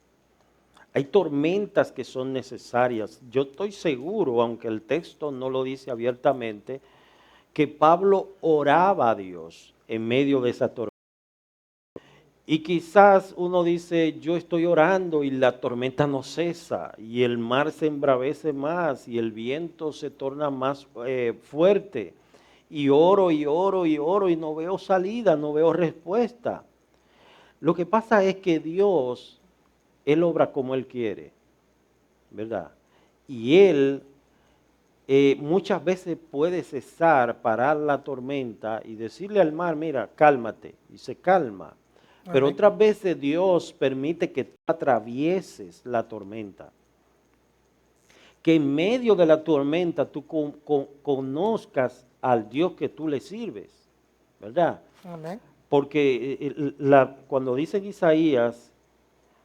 Hay tormentas que son necesarias. Yo estoy seguro, aunque el texto no lo dice abiertamente, que Pablo oraba a Dios en medio de esa tormenta. Y quizás uno dice, yo estoy orando y la tormenta no cesa, y el mar se embravece más, y el viento se torna más fuerte, y oro y oro y oro, y no veo salida, no veo respuesta. Lo que pasa es que Dios, Él obra como Él quiere, ¿verdad? Y Él muchas veces puede cesar, parar la tormenta y decirle al mar, mira, cálmate, y se calma. Pero Amén. otras veces Dios permite que tú atravieses la tormenta. Que en medio de la tormenta tú conozcas al Dios que tú le sirves, ¿verdad? Amén. Porque cuando dice en Isaías,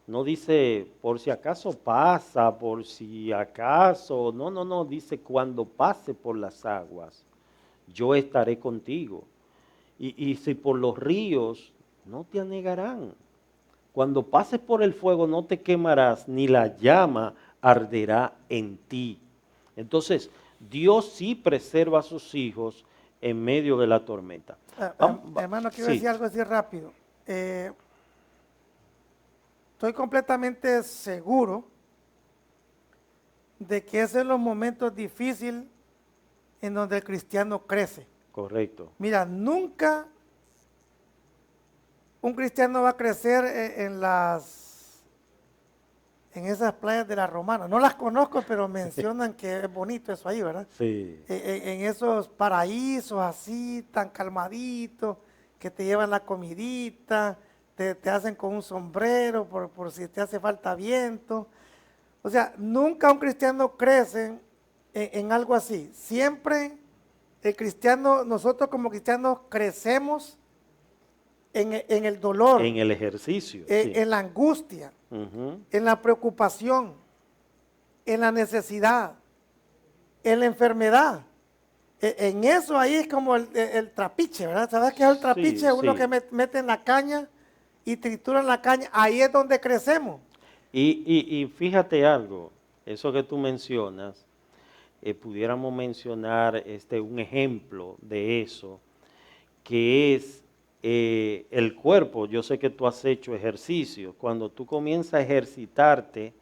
no dice por si acaso pasa, por si acaso, no, dice cuando pase por las aguas, yo estaré contigo. Y si por los ríos, no te anegarán. Cuando pases por el fuego no te quemarás, ni la llama arderá en ti. Entonces, Dios sí preserva a sus hijos en medio de la tormenta. Hermano, quiero Sí, decir algo así rápido. Estoy completamente seguro de que es en los momentos difíciles en donde el cristiano crece. correcto. Mira, nunca un cristiano va a crecer en esas playas de la Romana. No las conozco, pero mencionan que es bonito eso ahí, ¿verdad? Sí, En esos paraísos así, tan calmaditos, que te llevan la comidita, te hacen con un sombrero por si te hace falta viento. O sea, nunca un cristiano crece en algo así. Siempre el cristiano, nosotros como cristianos crecemos en el dolor, en el ejercicio, sí. en la angustia, Ujú. en la preocupación, en la necesidad, en la enfermedad. En eso ahí es como el trapiche, ¿verdad? ¿Sabes qué es el Sí, trapiche? Uno sí. que mete en la caña y tritura en la caña. Ahí es donde crecemos. Y fíjate algo, eso que tú mencionas, pudiéramos mencionar un ejemplo de eso, que es el cuerpo. Yo sé que tú has hecho ejercicio. Cuando tú comienzas a ejercitarte,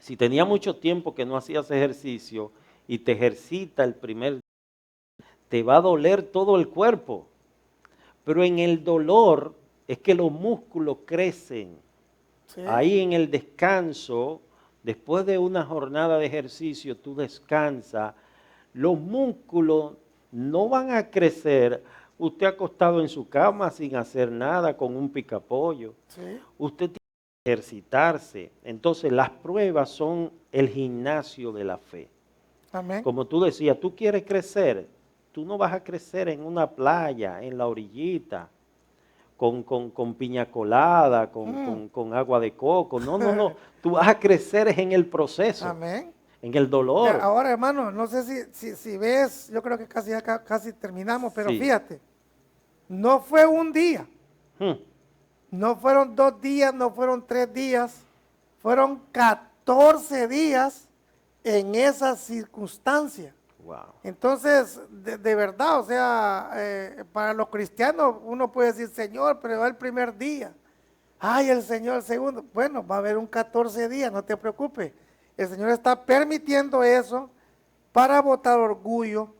Si tenía mucho tiempo que no hacías ejercicio y te ejercita el primer día, te va a doler todo el cuerpo. Pero en el dolor es que los músculos crecen. Sí. Ahí en el descanso, después de una jornada de ejercicio, tú descansas, los músculos no van a crecer. Usted acostado en su cama sin hacer nada, con un picapollo. Sí. Usted tiene que ejercitarse. Entonces las pruebas son el gimnasio de la fe. Amén. Como tú decías, tú quieres crecer, tú no vas a crecer en una playa, en la orillita, con piña colada, con agua de coco. No, no, no. Tú vas a crecer en el proceso, Amén. en el dolor. Ahora, hermano, no sé si ves, yo creo que casi terminamos, pero Sí. fíjate, no fue un día, Hmm. no fueron 2 días, no fueron 3 días, fueron 14 días en esa circunstancia. Wow. Entonces, de verdad, o sea, para los cristianos uno puede decir, Señor, pero va el primer día. Ay, el Señor el segundo. Bueno, va a haber un 14 días, no te preocupes. El Señor está permitiendo eso para botar orgullo,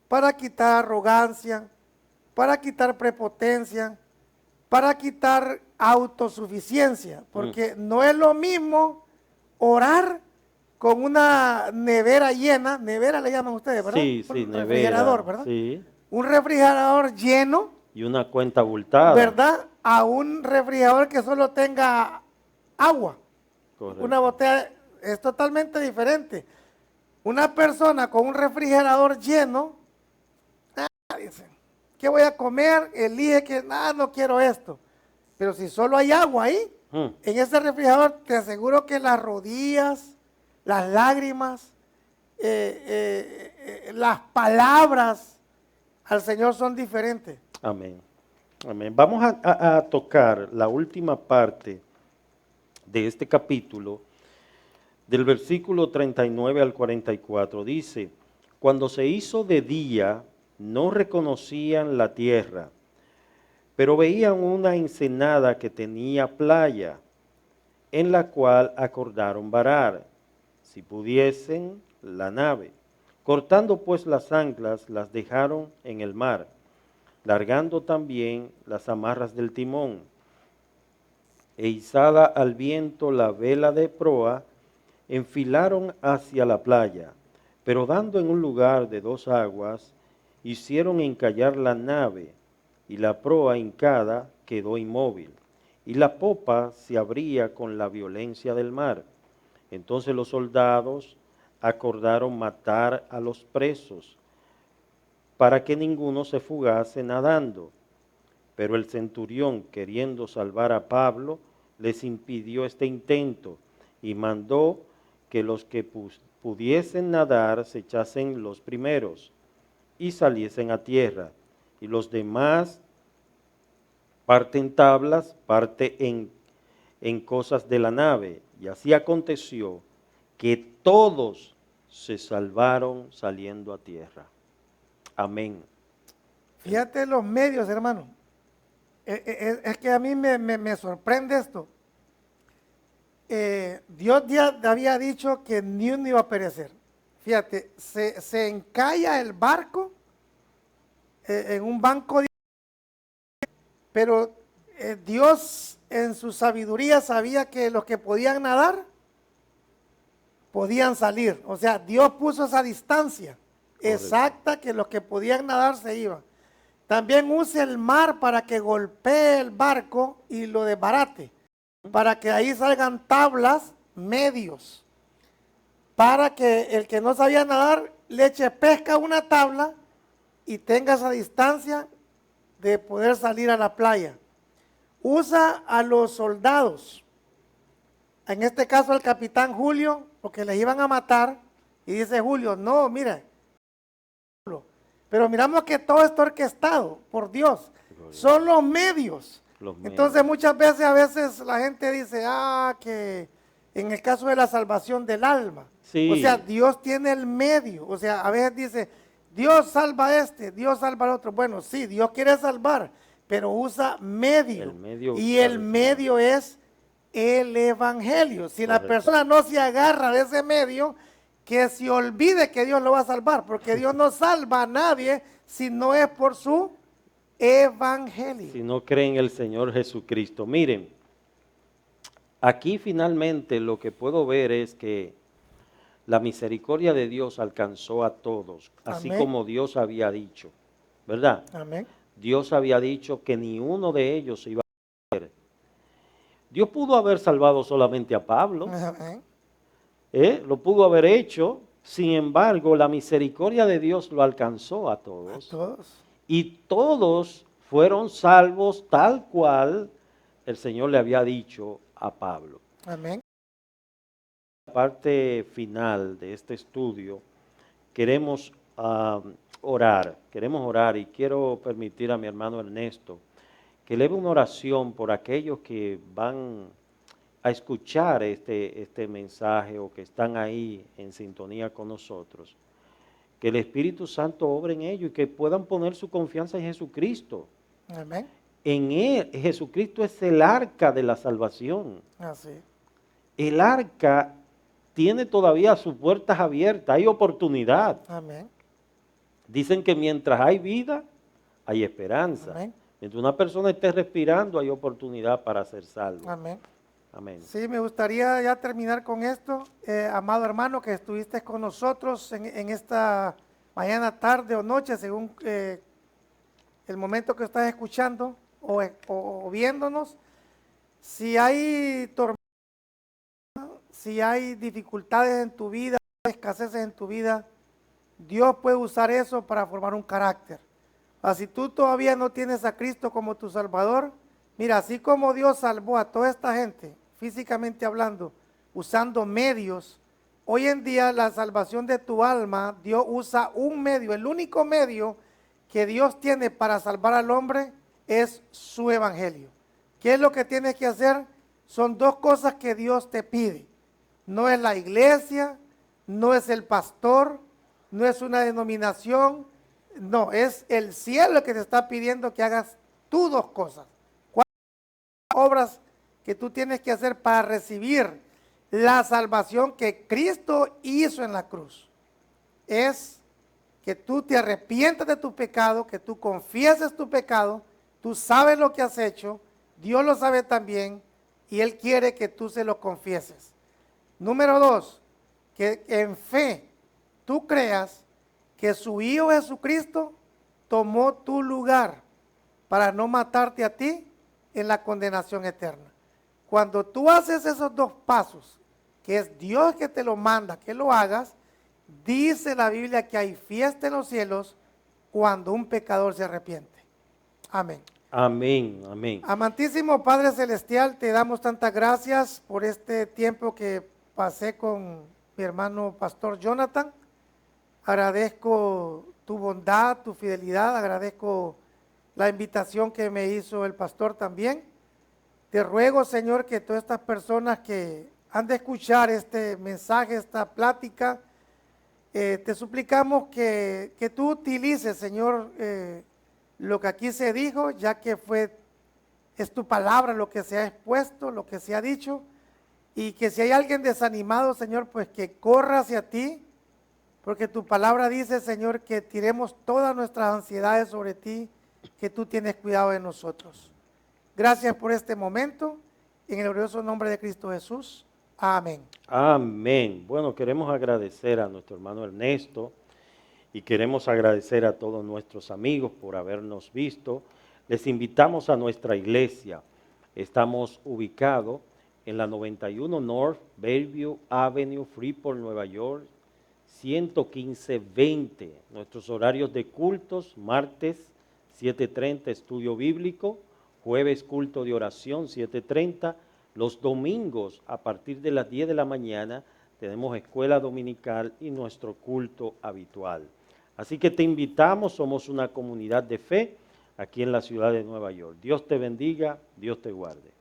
para quitar arrogancia, para quitar prepotencia, para quitar autosuficiencia. Porque no es lo mismo orar con una nevera llena, nevera le llaman ustedes, ¿verdad? Sí, sí, Un nevera. refrigerador, ¿verdad? Sí. Un refrigerador lleno, Y una cuenta abultada. ¿verdad? A un refrigerador que solo tenga agua. Correcto. Una botella es totalmente diferente. Una persona con un refrigerador lleno, dice, ¿qué voy a comer? Elige que, no quiero esto. Pero si solo hay agua ahí, en ese refrigerador, te aseguro que las rodillas, las lágrimas, las palabras al Señor son diferentes. Amén. Amén. Vamos a tocar la última parte de este capítulo, del versículo 39 al 44. Dice, cuando se hizo de día, no reconocían la tierra, pero veían una ensenada que tenía playa, en la cual acordaron varar, si pudiesen, la nave. Cortando pues las anclas, las dejaron en el mar, largando también las amarras del timón, e izada al viento la vela de proa, enfilaron hacia la playa, pero dando en un lugar de 2 aguas, hicieron encallar la nave, y la proa hincada quedó inmóvil, y la popa se abría con la violencia del mar. Entonces los soldados acordaron matar a los presos, para que ninguno se fugase nadando. Pero el centurión, queriendo salvar a Pablo, les impidió este intento y mandó que los que pudiesen nadar se echasen los primeros y saliesen a tierra, y los demás parte en tablas, parte en cosas de la nave. Y así aconteció que todos se salvaron saliendo a tierra. Amén. Fíjate los medios, hermano. Es que a mí me sorprende esto. Dios ya había dicho que ni uno iba a perecer. Fíjate, se encalla el barco en un banco, pero Dios en su sabiduría sabía que los que podían nadar podían salir. O sea, Dios puso esa distancia exacta que los que podían nadar se iban. También usa el mar para que golpee el barco y lo desbarate, para que ahí salgan tablas, medios, para que el que no sabía nadar le eche pesca a una tabla y tenga esa distancia de poder salir a la playa. Usa a los soldados, en este caso al capitán Julio, porque les iban a matar, y dice Julio, no, mira, pero miramos que todo está orquestado por Dios, son los medios. Entonces muchas veces la gente dice, que en el caso de la salvación del alma, sí. O sea, Dios tiene el medio, o sea, a veces dice, Dios salva a este, Dios salva al otro. Bueno, sí, Dios quiere salvar, pero usa medio. El medio y el medio es el evangelio. Si la Correcto. persona no se agarra de ese medio, que se olvide que Dios lo va a salvar, porque Dios no salva a nadie si no es por su evangelio. Si no creen en el Señor Jesucristo. Miren, aquí finalmente lo que puedo ver es que la misericordia de Dios alcanzó a todos, así Amén. como Dios había dicho, ¿verdad? Amén. Dios había dicho que ni uno de ellos se iba a perder. Dios pudo haber salvado solamente a Pablo, Amén. lo pudo haber hecho, sin embargo, la misericordia de Dios lo alcanzó a todos. Todos. Y todos fueron salvos tal cual el Señor le había dicho a Pablo. Amén. La parte final de este estudio queremos orar y quiero permitir a mi hermano Ernesto que eleve una oración por aquellos que van a escuchar este mensaje o que están ahí en sintonía con nosotros. Que el Espíritu Santo obre en ellos y que puedan poner su confianza en Jesucristo. Amén. En Él, Jesucristo es el arca de la salvación. Así. El arca tiene todavía sus puertas abiertas, hay oportunidad. Amén. Dicen que mientras hay vida, hay esperanza. Amén. Mientras una persona esté respirando, hay oportunidad para ser salvo. Amén. Amén. Sí, me gustaría ya terminar con esto. Amado hermano, que estuviste con nosotros en esta mañana, tarde o noche, según el momento que estás escuchando o viéndonos. Si hay tormenta, si hay dificultades en tu vida, escaseces en tu vida, Dios puede usar eso para formar un carácter. Si tú todavía no tienes a Cristo como tu Salvador, mira, así como Dios salvó a toda esta gente, físicamente hablando, usando medios, hoy en día la salvación de tu alma, Dios usa un medio, el único medio que Dios tiene para salvar al hombre es su evangelio. ¿Qué es lo que tienes que hacer? Son dos cosas que Dios te pide. No es la iglesia, no es el pastor, no es una denominación, no, es el cielo que te está pidiendo que hagas tú dos cosas. ¿Cuáles son las obras que tú tienes que hacer para recibir la salvación que Cristo hizo en la cruz? Es que tú te arrepientas de tu pecado, que tú confieses tu pecado, tú sabes lo que has hecho, Dios lo sabe también y Él quiere que tú se lo confieses. Número 2, que en fe tú creas que su Hijo Jesucristo tomó tu lugar para no matarte a ti en la condenación eterna. Cuando tú haces esos dos pasos, que es Dios que te lo manda, que lo hagas, dice la Biblia que hay fiesta en los cielos cuando un pecador se arrepiente. Amén. Amén, amén. Amantísimo Padre Celestial, te damos tantas gracias por este tiempo que pasé con mi hermano Pastor Jonathan. Agradezco tu bondad, tu fidelidad, agradezco la invitación que me hizo el pastor también. Te ruego, Señor, que todas estas personas que han de escuchar este mensaje, esta plática, te suplicamos que tú utilices, Señor, lo que aquí se dijo, ya que es tu palabra lo que se ha expuesto, lo que se ha dicho, y que si hay alguien desanimado, Señor, pues que corra hacia ti, porque tu palabra dice, Señor, que tiremos todas nuestras ansiedades sobre ti, que tú tienes cuidado de nosotros. Gracias por este momento, en el glorioso nombre de Cristo Jesús. Amén. Amén. Bueno, queremos agradecer a nuestro hermano Ernesto y queremos agradecer a todos nuestros amigos por habernos visto. Les invitamos a nuestra iglesia. Estamos ubicados en la 91 North Bellevue Avenue, Freeport, Nueva York, 11520. Nuestros horarios de cultos: martes 7:30 estudio bíblico, jueves culto de oración 7:30, los domingos a partir de las 10 de la mañana tenemos escuela dominical y nuestro culto habitual. Así que te invitamos, somos una comunidad de fe aquí en la ciudad de Nueva York. Dios te bendiga, Dios te guarde.